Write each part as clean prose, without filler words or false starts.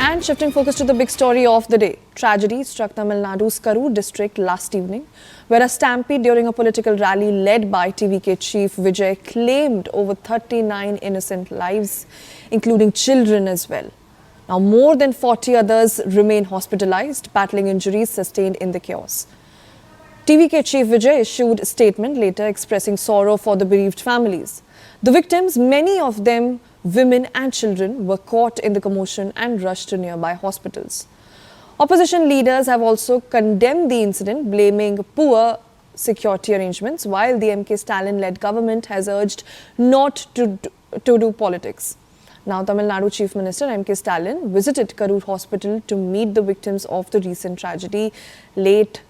And shifting focus to the big story of the day. Tragedy struck Tamil Nadu's Karur district last evening, where a stampede during a political rally led by TVK chief Vijay claimed over 39 innocent lives, including children as well. Now, more than 40 others remain hospitalized, battling injuries sustained in the chaos. TVK chief Vijay issued a statement later expressing sorrow for the bereaved families. The victims, many of them women and children, were caught in the commotion and rushed to nearby hospitals. Opposition leaders have also condemned the incident, blaming poor security arrangements, while the MK Stalin-led government has urged not to do politics. Now, Tamil Nadu Chief Minister MK Stalin visited Karur Hospital to meet the victims of the recent tragedy late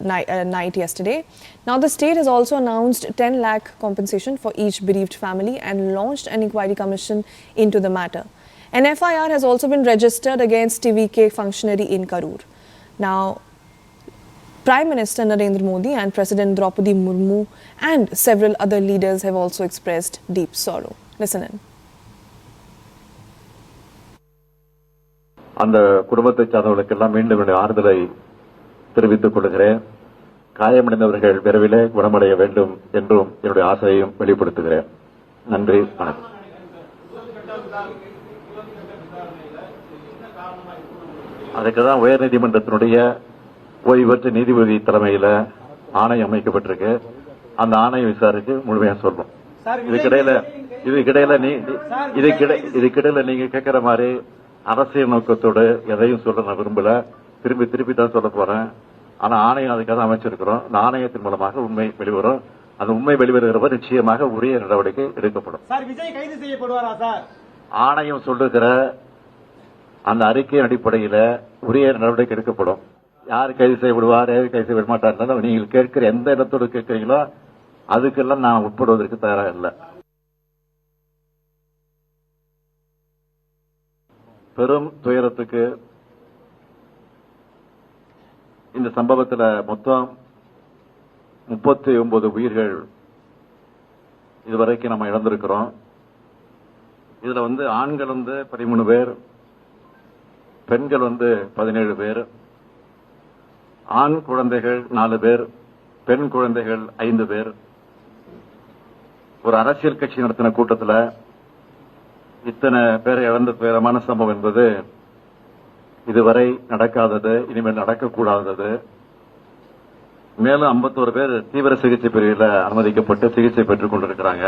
night yesterday. Now, the state has also announced 10 lakh compensation for each bereaved family and launched an inquiry commission into the matter. An FIR has also been registered against TVK functionary in Karur. Now, Prime Minister Narendra Modi and President Draupadi Murmu and several other leaders have also expressed deep sorrow. Listen in. அந்த குடும்பத்தை சார்ந்தவர்களுக்கெல்லாம் மீண்டும் ஆறுதலை தெரிவித்துக் கொள்கிறேன். காயமடைந்தவர்கள் விரைவிலே குணமடைய வேண்டும் என்றும் என்னுடைய ஆசையையும் வெளிப்படுத்துகிறேன். நன்றி, வணக்கம். அதுக்குதான் உயர்நீதிமன்றத்தினுடைய ஓய்வு பெற்ற நீதிபதி தலைமையில் ஆணையம் அமைக்கப்பட்டிருக்கு. அந்த ஆணையம் விசாரித்து முழுமையா சொல்றோம். இதுக்கிடையில நீங்க கேட்கிற மாதிரி அரசியல் நோக்கத்தோடு எதையும் சொல்ல நான் விரும்பல. திருப்பி தான் சொல்ல போறேன். ஆனா ஆணையம் அதுக்காக அமைச்சிருக்கிறோம். அந்த ஆணையத்தின் மூலமாக உண்மை வெளிவரும். அந்த உண்மை வெளிவருகிறவர் நிச்சயமாக உரிய நடவடிக்கை எடுக்கப்படும். விஜய் கைது செய்யப்படுவாரா சார்? ஆணையம் சொல்லுகிற அந்த அறிக்கையின் அடிப்படையில் உரிய நடவடிக்கை எடுக்கப்படும். யார் கைது செய்யப்படுவார், யார் கைது செய்ய மாட்டார், நீங்கள் கேட்கிற எந்த இடத்தோடு கேட்கிறீங்களோ அதுக்கெல்லாம் நான் உட்படுவதற்கு தயாராக இல்லை. பெரும் துயரத்துக்கு இந்த சம்பவத்தில் மொத்தம் 39 உயிர்கள் இதுவரைக்கும் நம்ம இழந்திருக்கிறோம். இதுல ஆண்கள் 13 பேர், பெண்கள் 17 பேர், ஆண் குழந்தைகள் 4 பேர், பெண் குழந்தைகள் 5 பேர். ஒரு அரசியல் கட்சி நடத்தின கூட்டத்தில் இத்தனை பேரை இழந்த துயரமான சம்பவம் என்பது இதுவரை நடக்காதது, இனிமேல் நடக்கக்கூடாதது. மேலும் 51 பேர் தீவிர சிகிச்சை பிரிவில் அனுமதிக்கப்பட்டு சிகிச்சை பெற்றுக் கொண்டிருக்கிறாங்க.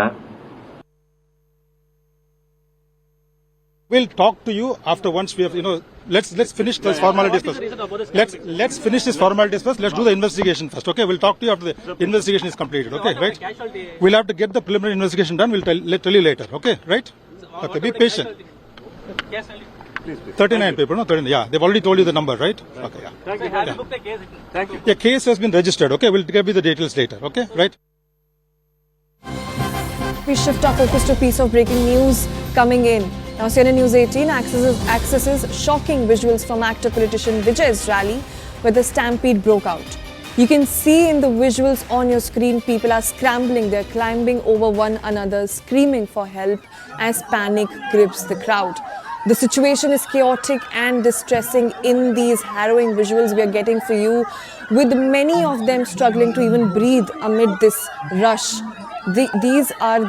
We'll talk to you after once we have, let's finish this formalities first. Let's finish this formalities first. Let's do the investigation first. Okay, we'll talk to you after the investigation is completed. Okay, right? We'll have to get the preliminary investigation done. We'll tell you later. Okay, right? Okay, be patient. 39 people, no? 39, yeah, they've already told you the number, right? Okay, yeah. Have you booked a case? Thank you. Yeah, case has been registered. Okay, we'll give you the details later. Okay, right? We shift our focus to a piece of breaking news coming in. Now, CNN News 18 accesses shocking visuals from actor-politician Vijay's rally, where the stampede broke out. You can see in the visuals on your screen, people are scrambling, they're climbing over one another, screaming for help as panic grips the crowd. The situation is chaotic and distressing in these harrowing visuals we are getting for you, with many of them struggling to even breathe amid this rush. These are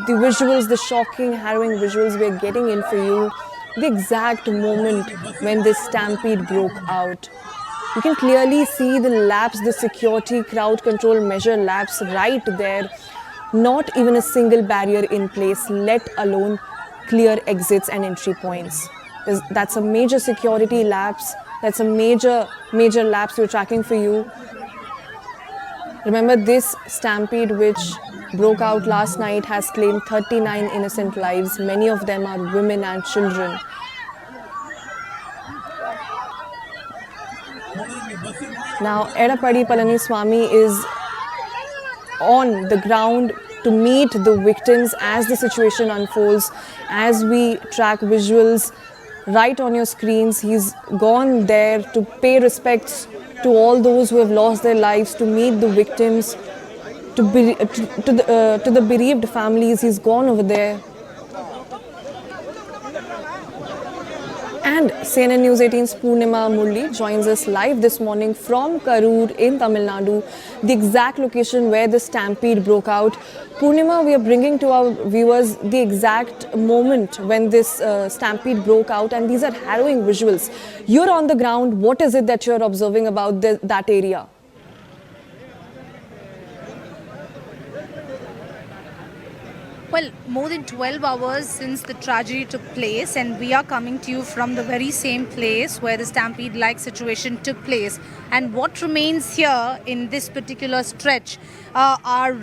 the visuals, the shocking, harrowing visuals we are getting in for you, the exact moment when this stampede broke out. You can clearly see the laps, the security crowd control measure laps right there. Not even a single barrier in place, let alone clear exits and entry points. That's a major security lapse. That's a major lapse we're tracking for you. Remember, this stampede which broke out last night has claimed 39 innocent lives. Many of them are women and children. Now, Edappadi Palaniswamy is on the ground to meet the victims as the situation unfolds. As we track visuals right on your screens, he's gone there to pay respects to all those who have lost their lives, to meet the victims, to the bereaved families. He's gone over there. And CNN News 18's Purnima Murli joins us live this morning from Karur in Tamil Nadu, the exact location where the stampede broke out. Purnima, we are bringing to our viewers the exact moment when this stampede broke out, and these are harrowing visuals. You're on the ground. What is it that you're observing about that area? Well, more than 12 hours since the tragedy took place, and we are coming to you from the very same place where the stampede-like situation took place. And what remains here in this particular stretch are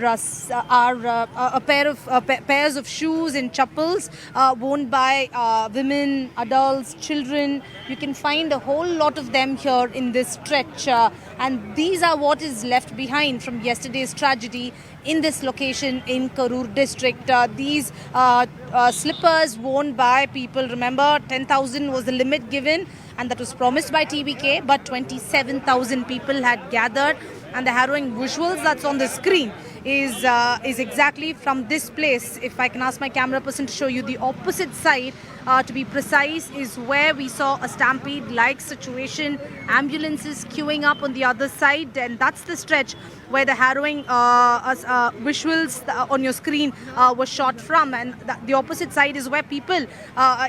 a pairs of shoes and chappals worn by women, adults, children. You can find a whole lot of them here in this stretch, and these are what is left behind from yesterday's tragedy in this location in Karur district. These slippers worn by people, remember 10,000 was the limit given, and that was promised by TBK, but 27,000 people had gathered, and the harrowing visuals that's on the screen is exactly from this place. If I can ask my camera person to show you the opposite side, to be precise, is where we saw a stampede-like situation, ambulances queuing up on the other side, and that's the stretch where the harrowing visuals on your screen were shot from. And the opposite side is where people,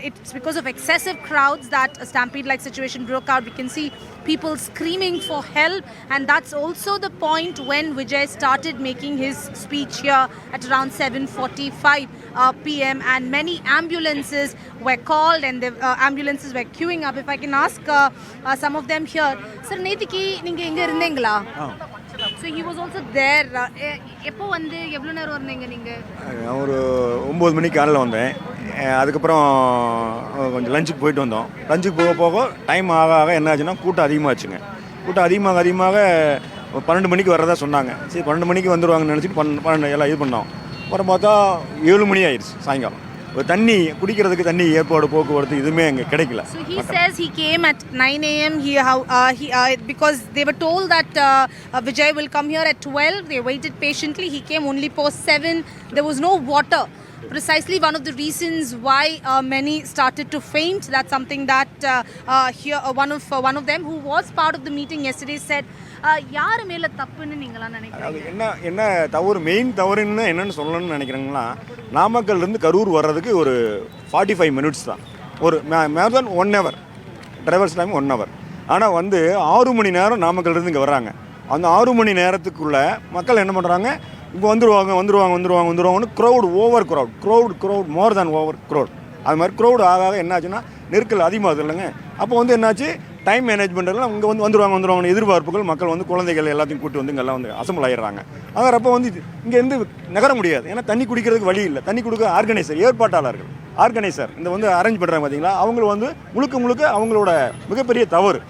it's because of excessive crowds that a stampede-like situation broke out. We can see people screaming for help, and that's also the point when Vijay started making his speech here at around 7:45 p.m. and many ambulances were called, and the ambulances were queuing up. If I can ask some of them here, sir, நேத்திக்கு நீங்க எங்க இருந்தீங்களா? So he was also there. எப்போ வந்து எவ்வளவு நேரம் இருந்தீங்க நீங்க? நான் ஒரு 9 மணிக்கு காலையில் வந்தேன். அதுக்கப்புறம் கொஞ்சம் லஞ்சுக்கு போயிட்டு வந்தோம். லஞ்சுக்கு போக டைம் ஆக என்னாச்சுன்னா கூட்டம் அதிகமாகச்சுங்க. கூட்டம் அதிகமாக 12 மணிக்கு வரதா சொன்னாங்க. சரி 12 மணிக்கு வந்துடுவாங்கன்னு நினச்சிட்டு 12 எல்லாம் இது பண்ணோம். அப்புறம் பார்த்தா 7 மணி ஆயிடுச்சு சாயங்காலம். தண்ணி குடிக்கிறதுக்கு தண்ணி ஏற்பாடு போக்குவரத்து எதுவுமே அங்கே கிடைக்கல. So he says he came at 9 a.m. because they were told that Vijay will come here at 12. They waited patiently. He came only post 7. There was no water. Precisely one of the reasons why many started to faint. That's something that here one of them who was part of the meeting yesterday said. யார் மேல தப்புன்னு நீங்களா நினைக்கிறீங்க? என்ன தவறு, main தவறுன்னு என்னன்னு சொல்லணும்னு நினைக்கிறீங்களா, நாமக்கல்லேருந்து கரூர் வர்றதுக்கு ஒரு 45 மினிட்ஸ் தான், ஒரு மேர் தென் 1 ஹவர் டிரைவர்ஸ் டைம் 1 ஹவர். ஆனால் வந்து 6 மணி நேரம் நாமக்கல்லேருந்து இங்கே வர்றாங்க. அந்த 6 மணி நேரத்துக்குள்ளே மக்கள் என்ன பண்ணுறாங்க, இப்போ வந்துருவாங்கன்னு ஓவர் க்ரௌட் மோர் தேன் ஓவர் க்ரௌட். அது மாதிரி க்ரௌட் ஆக என்னாச்சுன்னா நெருக்கல் அதிகமாகுது இல்லைங்க. அப்போ வந்து என்னாச்சு, டைம் மேனேஜ்மெண்ட்டெல்லாம் இங்கே வந்துருவாங்கன்னு எதிர்பார்ப்புகள், மக்கள் வந்து குழந்தைகள் எல்லாத்தையும் கூட்டி வந்து இங்கெல்லாம் வந்து அசம்பிள் ஆகிடுறாங்க. ஆகிறப்போ வந்து இங்கேருந்து நகர முடியாது. ஏன்னா தண்ணி குடிக்கிறதுக்கு வழி இல்லை. தண்ணி கொடுக்க ஆர்கனைசர், ஏற்பாட்டாளர்கள், இந்த வந்து அரேஞ்ச் பண்ணுறாங்க பார்த்தீங்களா, அவங்க வந்து முழுக்க அவங்களோட மிகப்பெரிய தவறு.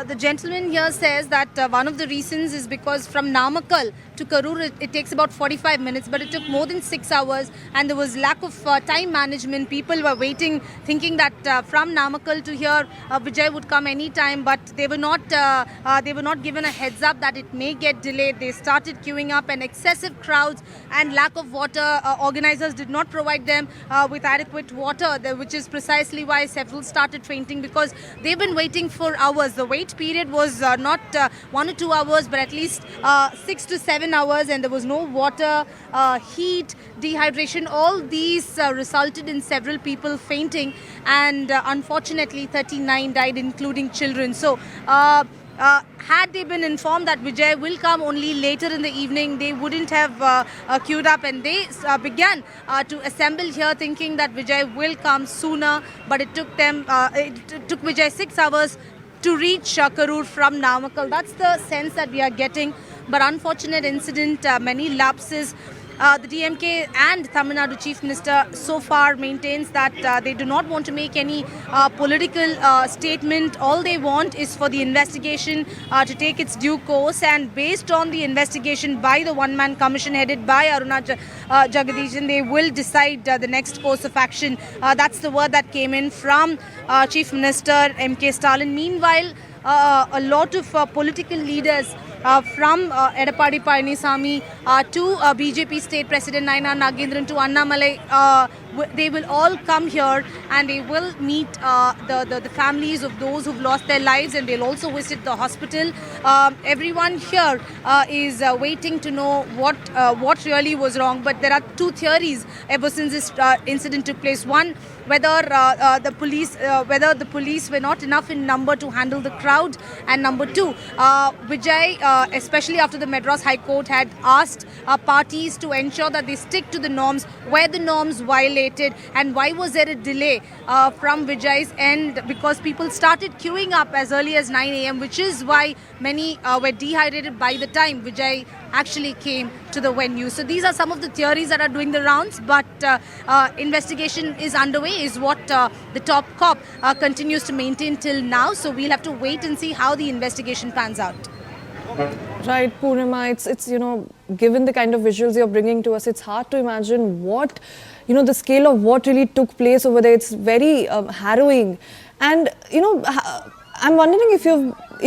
The gentleman here says that one of the reasons is because from Namakkal to Karur it takes about 45 minutes, but it took more than 6 hours, and there was lack of time management. People were waiting thinking that from Namakkal to here Vijay would come any time, but they were not given a heads up that it may get delayed. They started queuing up, and excessive crowds and lack of water, organizers did not provide them with adequate water, which is precisely why several started fainting, because they've been waiting for hours. The wait period was not 1 or 2 hours, but at least 6 to 7 hours, and there was no water, heat, dehydration. All these resulted in several people fainting, and unfortunately 39 died, including children. So had they been informed that Vijay will come only later in the evening, they wouldn't have queued up, and they began to assemble here thinking that Vijay will come sooner, but it took Vijay 6 hours to reach Karur from Namakkal. That's the sense that we are getting. But unfortunate incident, many lapses. The DMK and Tamil Nadu Chief Minister so far maintains that they do not want to make any political statement. All they want is for the investigation to take its due course, and based on the investigation by the one-man commission headed by Aruna Jagadishan, they will decide the next course of action. That's the word that came in from Chief Minister MK Stalin. Meanwhile, a lot of political leaders from Edappadi Palaniswamy to BJP State President Naina Nagendran to Annamalai they will all come here and they will meet the families of those who've lost their lives, and they'll also visit the hospital. Everyone here is waiting to know what really was wrong. But there are two theories ever since this incident took place. One, whether the police were not enough in number to handle the crowd, and number two, Vijay, especially after the Madras High Court had asked parties to ensure that they stick to the norms, where the norms violated, and why was there a delay from Vijay's end, because people started queuing up as early as 9 a.m., which is why many were dehydrated by the time Vijay actually came to the venue. So these are some of the theories that are doing the rounds, but investigation is underway, is what the top cop continues to maintain till now. So we'll have to wait and see how the investigation pans out. Right, Purnima, it's given the kind of visuals you're bringing to us, it's hard to imagine what, the scale of what really took place over there. It's very harrowing. And, I'm wondering if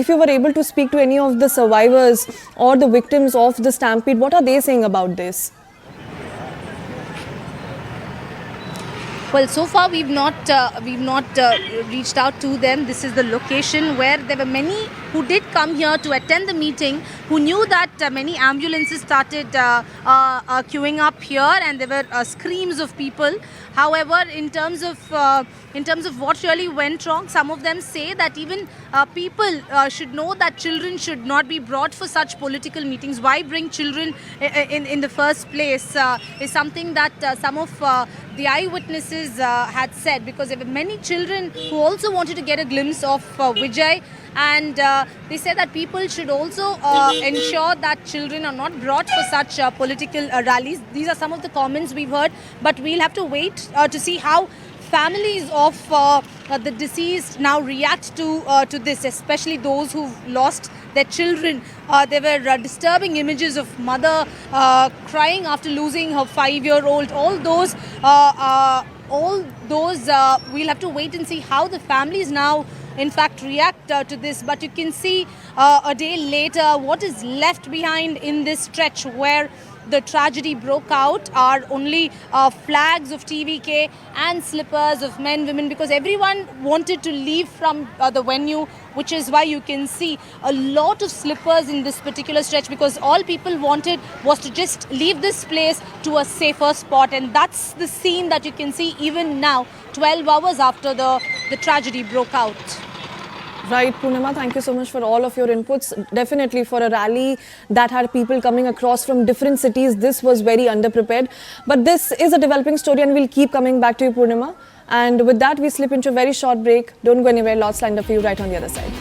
you were able to speak to any of the survivors or the victims of the stampede. What are they saying about this? Well, so far we've not reached out to them. This is the location where there were many who did come here to attend the meeting, who knew that many ambulances started queuing up here, and there were screams of people. However, in terms of what really went wrong, some of them say that even people should know that children should not be brought for such political meetings. Why bring children in the first place is something that some of the eyewitnesses had said, because there were many children who also wanted to get a glimpse of Vijay, and they said that people should also ensure that children are not brought for such political rallies. These are some of the comments we've heard, but we'll have to wait to see how families of the deceased now react to this, especially those who've lost their children. There were disturbing images of mother crying after losing her 5-year-old. All those we'll have to wait and see how the families now in fact react to this. But you can see a day later what is left behind in this stretch where the tragedy broke out are only flags of TVK and slippers of men, women, because everyone wanted to leave from the venue, which is why you can see a lot of slippers in this particular stretch, because all people wanted was to just leave this place to a safer spot. And that's the scene that you can see even now, 12 hours after the tragedy broke out. Right, Purnima, thank you so much for all of your inputs. Definitely for a rally that had people coming across from different cities, this was very underprepared. But this is a developing story and we'll keep coming back to you, Purnima. And with that, we slip into a very short break. Don't go anywhere, lots lined up for you right on the other side.